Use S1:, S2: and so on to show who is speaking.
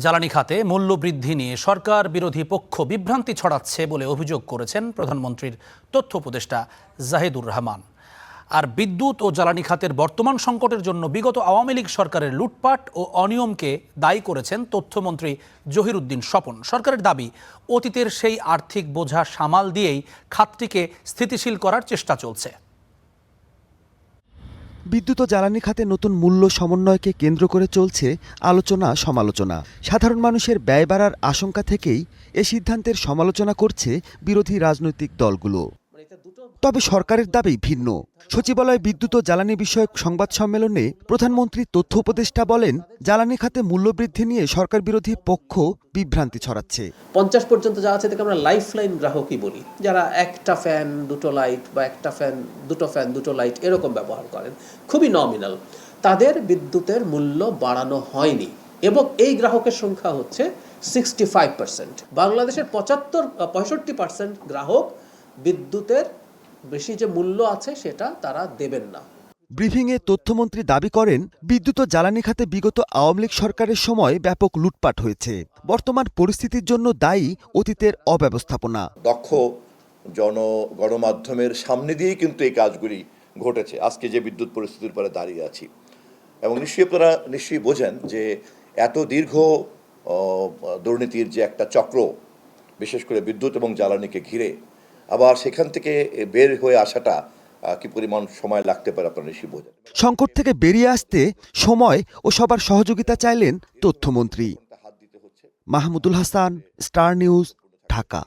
S1: জ্বালানি খাতে মূল্য বৃদ্ধি নিয়ে সরকার বিরোধী পক্ষ বিভ্রান্তি ছড়াচ্ছে বলে অভিযোগ করেছেন প্রধানমন্ত্রীর তথ্য উপদেষ্টা জাহিদুর রহমান। আর বিদ্যুৎ ও জ্বালানি খাতের বর্তমান সংকটের জন্য বিগত আওয়ামী লীগ সরকারের লুটপাট ও অনিয়মকে দায়ী করেছেন তথ্যমন্ত্রী জহিরুদ্দিন স্বপন। সরকারের দাবি, অতীতের সেই আর্থিক বোঝা সামাল দিয়েই খাতটিকে স্থিতিশীল করার চেষ্টা চলছে।
S2: বিদ্যুৎ ও জ্বালানি খাতে নতুন মূল্য সমন্বয়কে কেন্দ্র করে চলছে আলোচনা সমালোচনা। সাধারণ মানুষের ব্যয় বাড়ার আশঙ্কা থেকেই এ সিদ্ধান্তের সমালোচনা করছে বিরোধী রাজনৈতিক দলগুলো। তবে সরকারের দাবি ভিন্ন। সচিবালয় বিদ্যুৎ ও জ্বালানি বিষয়ক সংবাদ সম্মেলনে প্রধানমন্ত্রী তথ্য উপদেষ্টা বলেন, জ্বালানি খাতে মূল্যবৃদ্ধি নিয়ে সরকার বিরোধী পক্ষ বিভ্রান্তি ছড়াচ্ছে।
S3: 50 পর্যন্ত যা আছে তাকে আমরা লাইফলাইন গ্রাহকই বলি, যারা একটা ফ্যান দুটো লাইট বা একটা ফ্যান দুটো লাইট এরকম ব্যবহার করেন, খুবই নমিনাল। তাদের বিদ্যুতের মূল্য বাড়ানো হয়নি এবং এই গ্রাহকের সংখ্যা হচ্ছে 65%। বাংলাদেশের 65% গ্রাহক বিদ্যুতের বেশি যে মূল্য আছে সেটা তারা দেবেন না।
S2: ব্রিফিংয়ে তথ্যমন্ত্রী দাবি করেন, বিদ্যুৎ ও জ্বালানি খাতে বিগত আওয়ামী লীগ সরকারের সময় ব্যাপক লুটপাট হয়েছে। বর্তমান পরিস্থিতির জন্য দায়ী অতীতের অব্যবস্থাপনা।
S4: দক্ষ গণমাধ্যমের সামনে দিয়েই কিন্তু এই কাজগুলি ঘটেছে। আজকে যে বিদ্যুৎ পরিস্থিতির উপরে দাঁড়িয়ে আছি, এবং আপনারা নিশ্চয়ই বোঝেন যে এত দীর্ঘ দুর্নীতির যে একটা চক্র, বিশেষ করে বিদ্যুৎ এবং জ্বালানিকে ঘিরে, আবার সেখান থেকে বের হয়ে আসাটা কি পরিমাণ সময় লাগতে পারে আপনারা নিশ্চয়ই বোঝেন।
S2: সংকট থেকে বেরিয়ে আসতে সময় ও সবার সহযোগিতা চাইলেন তথ্যমন্ত্রী। Mahmudul Hasan, star news, Dhaka.